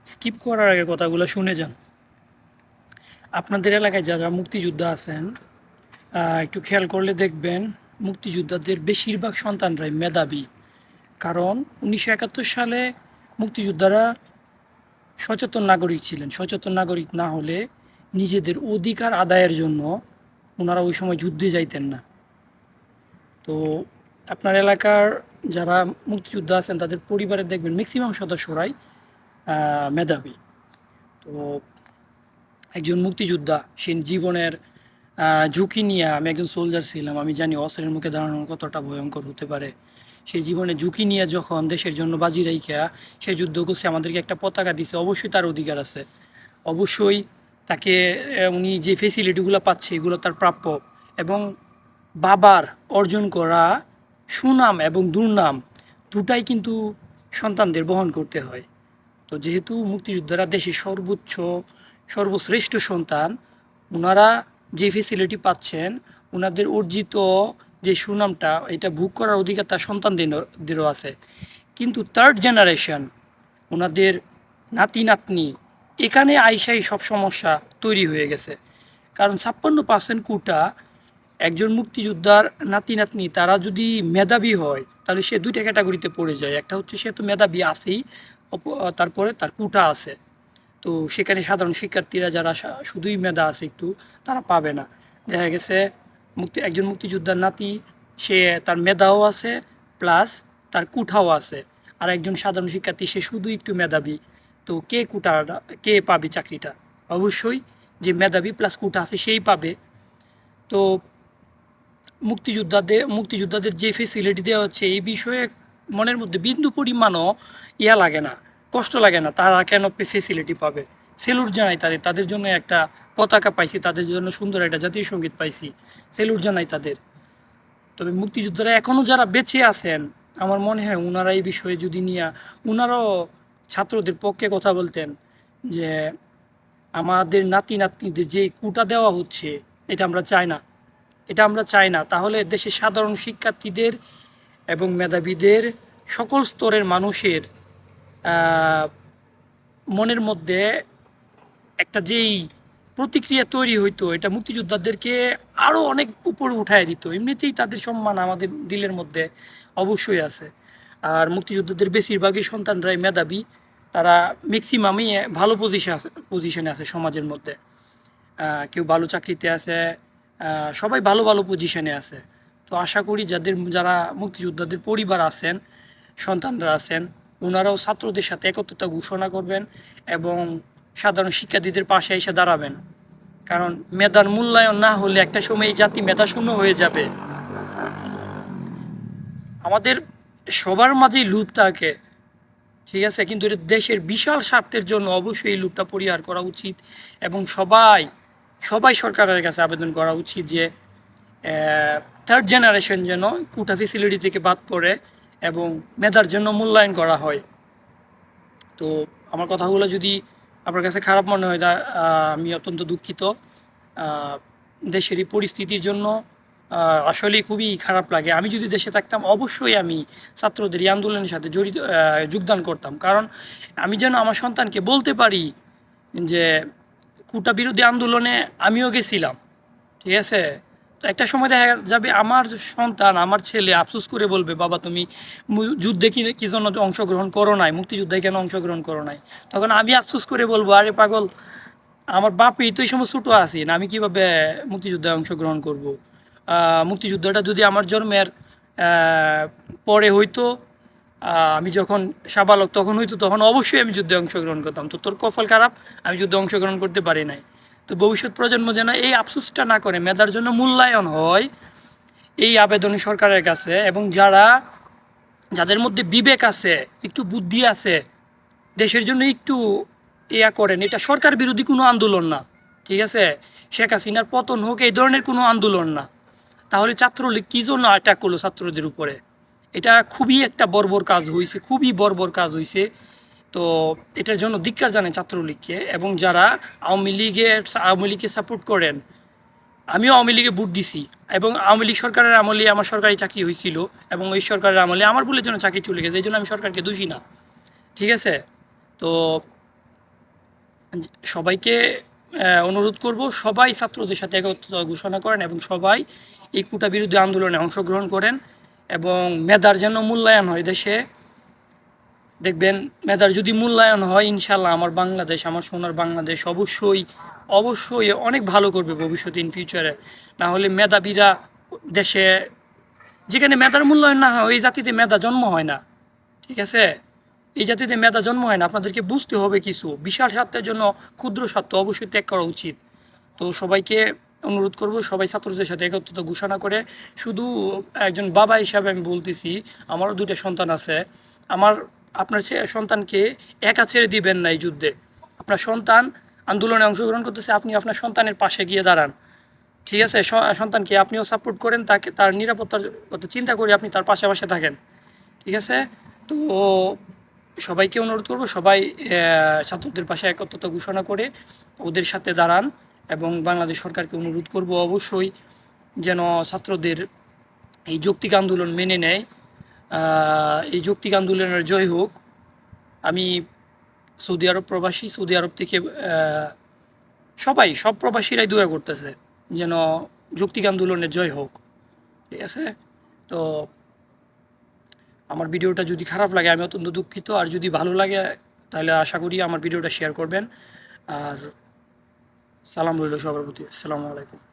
Skip করার আগে কথাগুলো শুনে যান। আপনাদের এলাকায় যারা মুক্তিযোদ্ধা আছেন একটু খেয়াল করলে দেখবেন মুক্তিযোদ্ধাদের বেশিরভাগ সন্তানরাই মেধাবী। কারণ 1971 সালে মুক্তিযোদ্ধারা সচেতন নাগরিক ছিলেন। সচেতন নাগরিক না হলে নিজেদের অধিকার আদায়ের জন্য ওনারা ওই সময় যুদ্ধে যাইতেন না। তো আপনার এলাকার যারা মুক্তিযোদ্ধা আছেন তাদের পরিবারে দেখবেন ম্যাক্সিমাম সদস্যরাই মেধাবী। তো একজন মুক্তিযোদ্ধা সে জীবনের ঝুঁকি নিয়ে, আমি একজন সোলজার ছিলাম, আমি জানি অস্ত্রের মুখে দাঁড়ানো কতটা ভয়ঙ্কর হতে পারে। সেই জীবনে ঝুঁকি নিয়ে যখন দেশের জন্য বাজি রাইখা সে যুদ্ধ করছে, আমাদেরকে একটা পতাকা দিছে, অবশ্যই তার অধিকার আছে। অবশ্যই তাকে উনি যে ফেসিলিটিগুলো পাচ্ছে এগুলো তার প্রাপ্য। এবং বাবার অর্জন করা সুনাম এবং দুর্নাম দুটাই কিন্তু সন্তানদের বহন করতে হয়। তো যেহেতু মুক্তিযোদ্ধারা দেশের সর্বশ্রেষ্ঠ সন্তান, ওনারা যে ফেসিলিটি পাচ্ছেন, ওনাদের অর্জিত যে সুনামটা এটা ভোগ করার অধিকার তার সন্তানদেরও আছে। কিন্তু থার্ড জেনারেশন, ওনাদের নাতি নাতনি, এখানে আইসাই সব সমস্যা তৈরি হয়ে গেছে। কারণ 56% কোটা একজন মুক্তিযোদ্ধার নাতি নাতনি তারা যদি মেধাবী হয় তাহলে সে দুইটা ক্যাটাগরিতে পড়ে যায়। একটা হচ্ছে সে তো মেধাবী আছেই, তারপরে তার কোটা আছে। তো সেখানে সাধারণ শিক্ষার্থীরা যারা শুধুই মেধা আছে একটু, তারা পাবে না। দেখা গেছে একজন মুক্তিযোদ্ধার নাতি, সে তার মেধাও আছে প্লাস তার কুঠাও আছে। আর একজন সাধারণ শিক্ষার্থী সে শুধু একটু মেধাবী। তো কে পাবে চাকরিটা? অবশ্যই যে মেধাবী প্লাস কুঠা আছে সেই পাবে। তো মুক্তিযোদ্ধাদের যে ফেসিলিটি দেওয়া হচ্ছে এই বিষয়ে মনের মধ্যে বিন্দু পরিমাণও লাগে না, কষ্ট লাগে না। তারা কেন ফেসিলিটি পাবে? সেলুট জানাই তাদের জন্য একটা পতাকা পাইছি, তাদের জন্য সুন্দর একটা জাতীয় সঙ্গীত পাইছি, সেলুট জানাই তাদের। তবে মুক্তিযোদ্ধারা এখনও যারা বেঁচে আছেন, আমার মনে হয় ওনারা এই বিষয়ে যদি নিয়ে ওনারাও ছাত্রদের পক্ষে কথা বলতেন যে আমাদের নাতি নাতনিদের যে কোটা দেওয়া হচ্ছে এটা আমরা চাই না। তাহলে দেশের সাধারণ শিক্ষার্থীদের এবং মেধাবীদের সকল স্তরের মানুষের মনের মধ্যে একটা যেই প্রতিক্রিয়া তৈরি হইতো, এটা মুক্তিযোদ্ধাদেরকে আরও অনেক উপরে উঠায় দিত। এমনিতেই তাদের সম্মান আমাদের দিলের মধ্যে অবশ্যই আছে। আর মুক্তিযোদ্ধাদের বেশিরভাগই সন্তানরাই মেধাবী, তারা ম্যাক্সিমামই ভালো পজিশনে আছে সমাজের মধ্যে। কেউ ভালো চাকরিতে আছে, সবাই ভালো ভালো পজিশনে আছে। তো আশা করি যারা মুক্তিযোদ্ধাদের পরিবার আছেন, সন্তানরা আছেন, ওনারাও ছাত্রদের সাথে একত্রতা ঘোষণা করবেন এবং সাধারণ শিক্ষার্থীদের পাশে এসে দাঁড়াবেন। কারণ মেধার মূল্যায়ন না হলে একটা সময় এই জাতি মেধাশূন্য হয়ে যাবে। আমাদের সবার মাঝেই লোভ থাকে, ঠিক আছে, কিন্তু এটা দেশের বিশাল স্বার্থের জন্য অবশ্যই এই লোভটা পরিহার করা উচিত। এবং সবাই সবাই সরকারের কাছে আবেদন করা উচিত যে থার্ড জেনারেশন যেন কোটা ফেসিলিটি থেকে বাদ পড়ে এবং মেধার জন্য মূল্যায়ন করা হয়। তো আমার কথাগুলো যদি আপনার কাছে খারাপ মনে হয়, আমি অত্যন্ত দুঃখিত। দেশের এই পরিস্থিতির জন্য আসলেই খুবই খারাপ লাগে। আমি যদি দেশে থাকতাম অবশ্যই আমি ছাত্রদের এই আন্দোলনের সাথে যোগদান করতাম। কারণ আমি যেন আমার সন্তানকে বলতে পারি যে কোটা বিরোধী আন্দোলনে আমিও গেছিলাম, ঠিক আছে। তো একটা সময় দেখা যাবে আমার সন্তান, আমার ছেলে আফসোস করে বলবে, বাবা তুমি যুদ্ধে কি জন্য অংশগ্রহণ করো নাই, মুক্তিযুদ্ধে কেন অংশগ্রহণ করো নাই? তখন আমি আফসোস করে বলবো, আরে পাগল, আমার বাপই তো এই সময় ছোটো আছি না, আমি কীভাবে মুক্তিযুদ্ধে অংশগ্রহণ করব? মুক্তিযুদ্ধটা যদি আমার জন্মের পরে হইতো, আমি যখন সাবালক তখন হইতো, তখন অবশ্যই আমি যুদ্ধে অংশগ্রহণ করতাম। তো তোর কপাল খারাপ, আমি যুদ্ধে অংশগ্রহণ করতে পারি নাই। তো ভবিষ্যৎ প্রজন্ম যেন এই আফসোসটা না করে, মেধার জন্য মূল্যায়ন হয়, এই আবেদন সরকারের কাছে। এবং যাদের মধ্যে বিবেক আছে, একটু বুদ্ধি আছে, দেশের জন্য একটু করেন। এটা সরকার বিরোধী কোনো আন্দোলন না, ঠিক আছে। শেখ হাসিনার পতন হোক এই ধরনের কোনো আন্দোলন না। তাহলে ছাত্রলীগ কী জন্য অ্যাটাক করলো ছাত্রদের উপরে? এটা খুবই একটা বর্বর কাজ হয়েছে, খুবই বর্বর কাজ হয়েছে। তো এটার জন্য ধিক্কার জানাই ছাত্রলীগকে। এবং যারা আওয়ামী লীগকে সাপোর্ট করেন, আমিও আওয়ামী লীগে ভোট দিছি এবং আওয়ামী লীগ সরকারের আমলে আমার সরকারি চাকরি হয়েছিল এবং ওই সরকারের আমলে আমার ভুলের জন্য চাকরি চলে গেছে, এই জন্য আমি সরকারকে দোষী না, ঠিক আছে। তো সবাইকে অনুরোধ করব সবাই ছাত্রদের সাথে একত্রতা ঘোষণা করেন এবং সবাই এই কোটা বিরোধী আন্দোলনে অংশগ্রহণ করেন এবং মেধার যেন মূল্যায়ন হয় দেশে। দেখবেন মেধার যদি মূল্যায়ন হয় ইনশাল্লাহ আমার বাংলাদেশ, আমার সোনার বাংলাদেশ অবশ্যই অবশ্যই অনেক ভালো করবে ভবিষ্যতে ইন ফিউচারে। না হলে মেধাবীরা দেশে, যেখানে মেধার মূল্যায়ন না হয় ওই জাতিতে মেধা জন্ম হয় না। ঠিক আছে, এই জাতিতে মেধা জন্ম হয় না। আপনাদেরকে বুঝতে হবে কিছু, বিশাল স্বার্থের জন্য ক্ষুদ্র স্বার্থ অবশ্যই ত্যাগ করা উচিত। তো সবাইকে অনুরোধ করব সবাই ছাত্রদের সাথে একত্রতা ঘোষণা করে। শুধু একজন বাবা হিসাবে আমি বলতেছি, আমারও দুটো সন্তান আছে। আমার আপনার সন্তানকে একা ছেড়ে দিবেন না এই যুদ্ধে। আপনার সন্তান আন্দোলনে অংশগ্রহণ করতেছে, আপনি আপনার সন্তানের পাশে গিয়ে দাঁড়ান। ঠিক আছে, সন্তানকে আপনিও সাপোর্ট করেন, তাকে তার নিরাপত্তার কথা চিন্তা করে আপনি তার পাশে থাকেন। ঠিক আছে, তো সবাইকে অনুরোধ করব সবাই ছাত্রদের পাশে একত্রতা ঘোষণা করে ওদের সাথে দাঁড়ান এবং বাংলাদেশ সরকারকে অনুরোধ করব অবশ্যই যেন ছাত্রদের এই যৌক্তিক আন্দোলন মেনে নেয়। এই যৌক্তিক আন্দোলনের জয় হোক। আমি সৌদি আরব প্রবাসী, সৌদি আরব থেকে সব প্রবাসীরাই দোয়া করতেছে যেন যৌক্তিক আন্দোলনের জয় হোক। ঠিক আছে, তো আমার ভিডিওটা যদি খারাপ লাগে আমি অত্যন্ত দুঃখিত, আর যদি ভালো লাগে তাহলে আশা করি আমার ভিডিওটা শেয়ার করবেন। আর সালাম রইল সবার প্রতি। আসসালামু আলাইকুম।